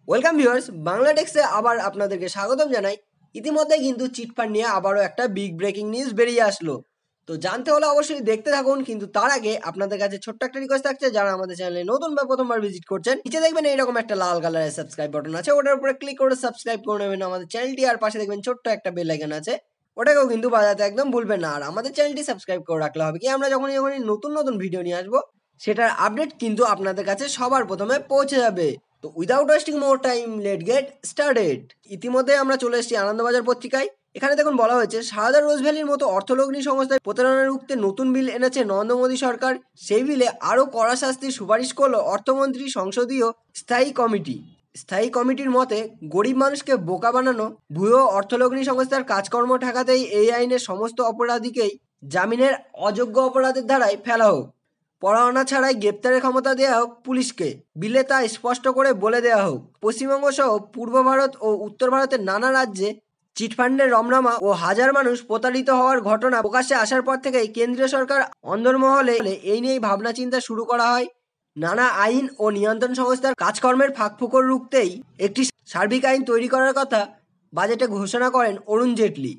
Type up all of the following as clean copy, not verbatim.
Welcome viewers, Bangla টেক্সে আবার আপনাদেরকে স্বাগতম জানাই। ইতিমধ্যে কিন্তু চিটফান্ড নিয়ে আবারও একটা বিগ ব্রেকিং নিউজ বেরিয়ে আসলো। তো জানতে হলে অবশ্যই দেখতে থাকুন, কিন্তু তার আগে আপনাদের কাছে ছোট্ট একটা রিকোয়েস্ট থাকছে, যারা আমাদের চ্যানেলে নতুন বা প্রথমবার ভিজিট করছেন, নিচে দেখবেন এইরকম একটা লাল কালারের সাবস্ক্রাইব বাটন আছে, ওটার উপরে ক্লিক করে সাবস্ক্রাইব করে নেবেন আমাদের চ্যানেলটি। আর পাশে দেখবেন ছোট্ট একটা বেল আইকন আছে, ওটাকেও কিন্তু বাজাতে একদম ভুলবেন না। আর আমাদের চ্যানেলটি সাবস্ক্রাইব করে রাখলে হবে কি, আমরা যখনই নতুন নতুন ভিডিও নিয়ে আসবো, সেটার আপডেট কিন্তু আপনাদের কাছে সবার প্রথমে পৌঁছে যাবে। তো without wasting more time, late get started. ইতিমধ্যে আমরা চলে এসেছি আনন্দবাজার পত্রিকায়। এখানে দেখুন বলা হয়েছে, সারদা রোজভ্যালির মতো অর্থলগ্নি সংস্থায় প্রতারণা রুখতে নতুন বিল এনেছে নরেন্দ্র মোদী সরকার। সেই বিলে আরও কড়া শাস্তির সুপারিশ করলো অর্থমন্ত্রী সংসদীয় স্থায়ী কমিটি। স্থায়ী কমিটির মতে, গরিব মানুষকে বোকা বানানো, ভুয়ো অর্থলগ্নি সংস্থার কাজকর্ম ঠেকাতেই এই আইনের সমস্ত অপরাধীকেই জামিনের অযোগ্য অপরাধের ধারায় ফেলা হোক। পরোয়ানা ছাড়াই গ্রেপ্তারের ক্ষমতা দেওয়া হোক পুলিশকে। বিলে তা স্পষ্ট করে বলে দেওয়া হোক, পশ্চিমবঙ্গ সহ পূর্ব ভারত ও উত্তর ভারতের নানা রাজ্যে চিটফান্ডের রমনামা ও হাজার মানুষ প্রতারিত হওয়ার ঘটনা প্রকাশ্যে আসার পর থেকেই কেন্দ্রীয় সরকার অন্দরমহলে এই নিয়েই ভাবনা চিন্তা শুরু করা হয়। নানা আইন ও নিয়ন্ত্রণ সংস্থার কাজকর্মের ফাঁকফোকর রুখতেই একটি সার্বিক আইন তৈরি করার কথা বাজেটে ঘোষণা করেন অরুণ জেটলি।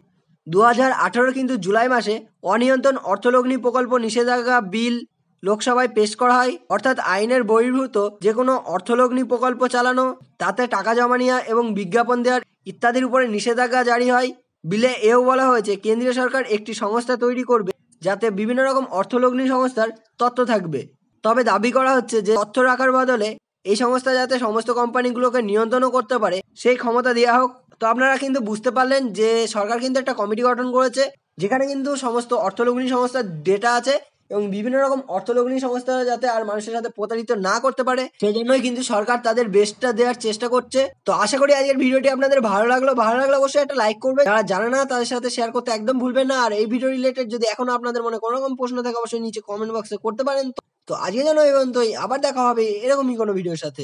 2018 কিন্তু জুলাই মাসে অনিয়ন্ত্রণ অর্থলগ্নি প্রকল্প নিষেধাজ্ঞা বিল লোকসভায় পেশ করা হয়। অর্থাৎ আইনের বহির্ভূত যে কোনো অর্থলগ্নি প্রকল্প চালানো, তাতে টাকা জমা নেওয়া এবং বিজ্ঞাপন দেওয়ার ইত্যাদির উপরে নিষেধাজ্ঞা জারি হয়। বিলে এও বলা হয়েছে, কেন্দ্রীয় সরকার একটি সংস্থা তৈরি করবে যাতে বিভিন্ন রকম অর্থলগ্নি সংস্থার তথ্য থাকবে। তবে দাবি করা হচ্ছে যে তথ্য রাখার বদলে এই সংস্থা যাতে সমস্ত কোম্পানিগুলোকে নিয়ন্ত্রণও করতে পারে, সেই ক্ষমতা দেওয়া হোক। তো আপনারা কিন্তু বুঝতে পারলেন যে সরকার কিন্তু একটা কমিটি গঠন করেছে, যেখানে কিন্তু সমস্ত অর্থলগ্নি সংস্থার ডেটা আছে এবং বিভিন্ন রকম অর্থলগ্নি সংস্থা যাতে আর মানুষের সাথে প্রতারিত না করতে পারে, সেই জন্যই কিন্তু সরকার তাদের বেস্টটা দেওয়ার চেষ্টা করছে। তো আশা করি আজকের ভিডিওটি আপনাদের ভালো লাগলো অবশ্যই একটা লাইক করবে, যারা জানে না তাদের সাথে শেয়ার করতে একদম ভুলবেন না। আর এই ভিডিও রিলেটেড যদি এখনো আপনাদের মনে কোনো রকম প্রশ্ন থাকে, অবশ্যই নিচে কমেন্ট বক্সে করতে পারেন। তো আজকে যেন এই পর্যন্তই, আবার দেখা হবে এরকমই কোনো ভিডিওর সাথে।